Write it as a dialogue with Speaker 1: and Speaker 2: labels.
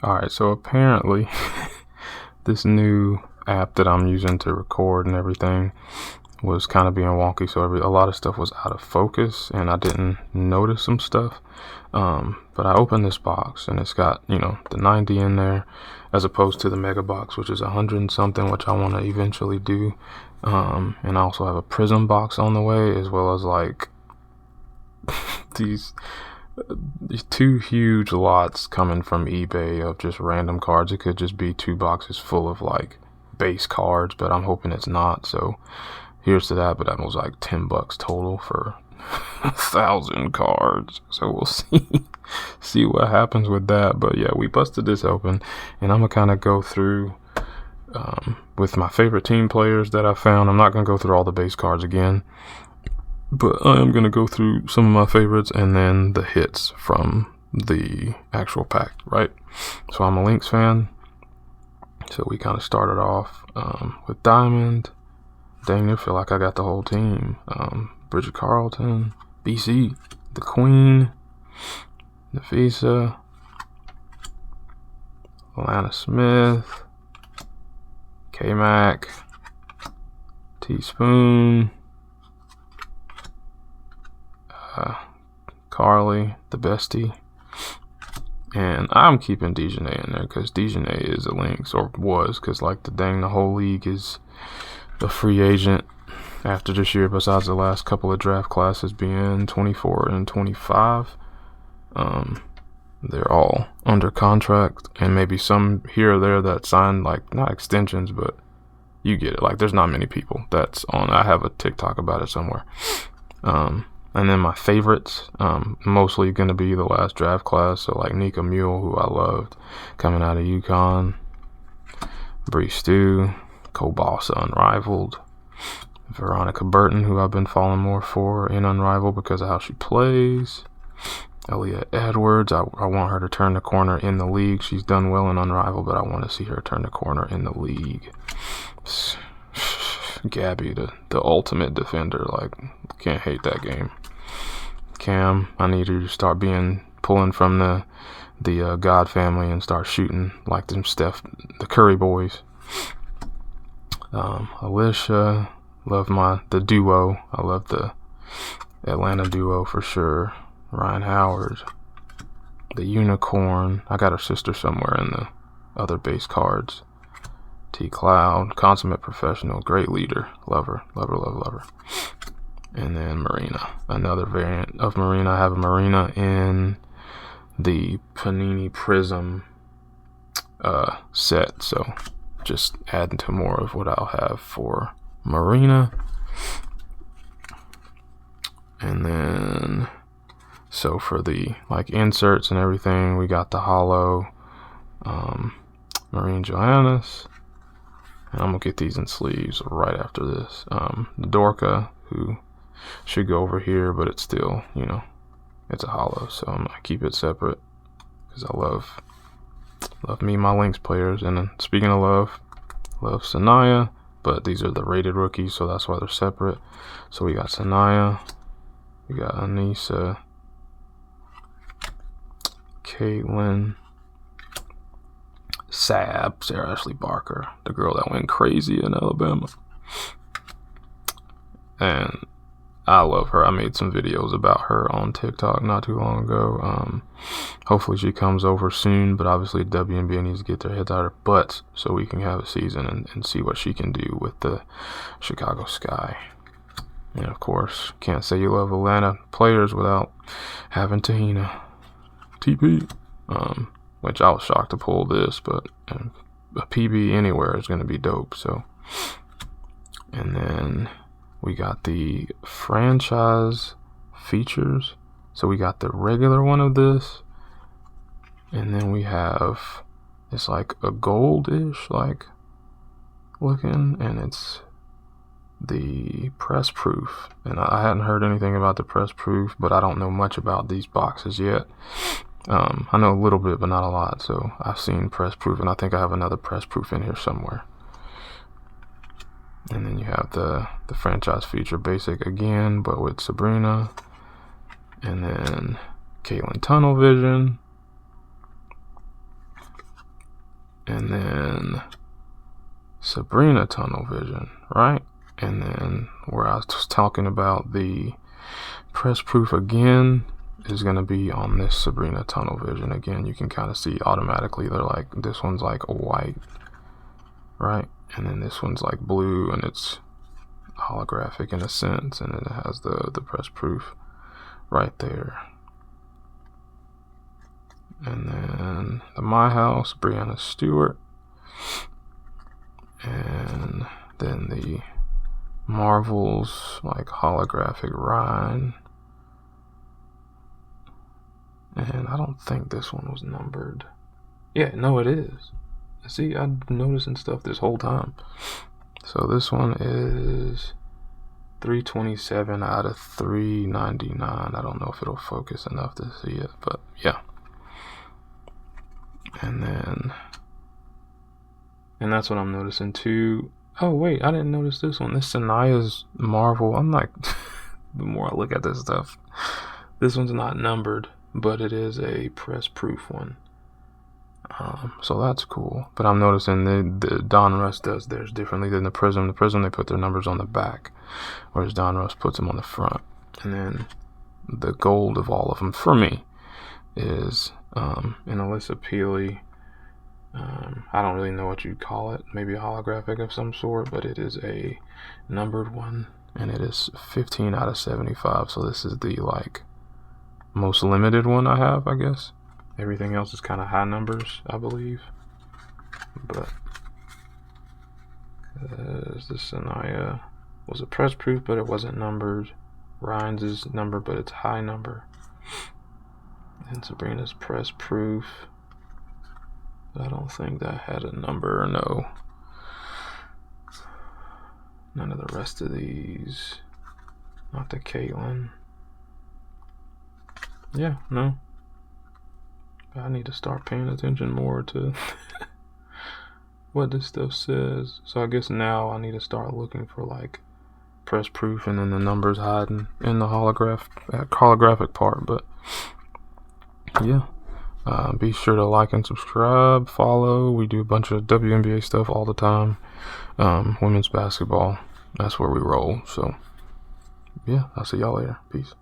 Speaker 1: Alright, so apparently this new app that I'm using to record and everything was kind of being wonky, so a lot of stuff was out of focus and I didn't notice some stuff. But I opened this box and it's got, the 90 in there as opposed to the mega box, which is 100 and something, which I want to eventually do. And I also have a prism box on the way, as well as like these two huge lots coming from eBay of just random cards. It could just be 2 boxes full of like base cards, but I'm hoping it's not. So here's to that. But that was like $10 total for 1,000 cards. So we'll see what happens with that. But yeah, we busted this open, and I'm gonna kind of go through with my favorite team players that I found. I'm not gonna go through all the base cards again, but I am going to go through some of my favorites and then the hits from the actual pack, right? So I'm a Lynx fan. So we kind of started off with Diamond. Dang near feel like I got the whole team. Bridget Carlton, BC, the Queen, Nafisa, Alana Smith, K-Mac, Teaspoon, Carly, the bestie, and I'm keeping Dejanay in there because Dejanay is a Lynx, or was, because like the whole league is a free agent after this year, besides the last couple of draft classes being 24 and 25. They're all under contract, and maybe some here or there that signed, like, not extensions, but you get it. Like, there's not many people that's on. I have a TikTok about it somewhere. And then my favorites, mostly going to be the last draft class. So like Nika Mule, who I loved, coming out of UConn. Bree Stew, Kobasa Unrivaled. Veronica Burton, who I've been falling more for in Unrivaled because of how she plays. Aaliyah Edwards, I want her to turn the corner in the league. She's done well in Unrivaled, but I want to see her turn the corner in the league. Gabby, the ultimate defender, like, can't hate that game. Cam, I need you to start pulling from the God family and start shooting like them the Curry boys. Alicia, love the duo. I love the Atlanta duo for sure. Ryan Howard, the Unicorn. I got her sister somewhere in the other base cards. T Cloud, consummate professional, great leader, love her. And then Marina, another variant of Marina. I have a Marina in the Panini Prism set, so just adding to more of what I'll have for Marina. And then, so for the like inserts and everything, we got the holo Marine Johannes. And I'm going to get these in sleeves right after this. Dorka, who should go over here, but it's still, it's a holo. So I'm going to keep it separate because I love me, my Lynx players. And then speaking of love Sanaya, but these are the rated rookies, so that's why they're separate. So we got Sanaya, we got Anissa, Caitlin, Sarah Ashley Barker, the girl that went crazy in Alabama. And I love her. I made some videos about her on TikTok not too long ago. Hopefully she comes over soon, but obviously WNBA needs to get their heads out of their butts so we can have a season and see what she can do with the Chicago Sky. And of course, can't say you love Atlanta players without having Tahina. TP. Which I was shocked to pull this, but a PB anywhere is going to be dope. So, and then we got the franchise features. So we got the regular one of this, and then we have, it's like a goldish like looking, and it's the press proof. And I hadn't heard anything about the press proof, but I don't know much about these boxes yet. I know a little bit, but not a lot. So I've seen press proof, and I think I have another press proof in here somewhere. And then you have the franchise feature basic again, but with Sabrina. And then Caitlin Tunnel Vision. and then Sabrina tunnel vision, right? And then where I was talking about the press proof again is going to be on this Sabrina tunnel vision. Again, you can kind of see automatically they're like, this one's like white, right? And then this one's like blue, and it's holographic in a sense, and it has the press proof right there. And then the My House, Brianna Stewart, and then the Marvels, like holographic Ryan. And I don't think this one was numbered. Yeah, no, it is. See, I'm noticing stuff this whole time. So this one is 327 out of 399. I don't know if it'll focus enough to see it, but yeah. And that's what I'm noticing too. Oh wait, I didn't notice this one. This Sanaya's Marvel. I'm like, the more I look at this stuff, this one's not numbered, but it is a press proof one. So that's cool. But I'm noticing the Donruss does theirs differently than the Prism. The Prism, they put their numbers on the back, whereas Donruss puts them on the front. And then the gold of all of them for me is an Alyssa Peely. I don't really know what you'd call it. Maybe a holographic of some sort, but it is a numbered one, and it is 15 out of 75. So this is the like most limited one I have, I guess. Everything else is kind of high numbers, I believe. But the Sanaya was a press proof, but it wasn't numbered. Ryan's is numbered, but it's high number. And Sabrina's press proof. I don't think that had a number, no. None of the rest of these. Not the Caitlyn. Yeah, no. I need to start paying attention more to what this stuff says. So I guess now I need to start looking for like press proof and then the numbers hiding in the holographic part. But yeah, be sure to like and subscribe, follow. We do a bunch of WNBA stuff all the time. Women's basketball, that's where we roll. So yeah, I'll see y'all later. Peace.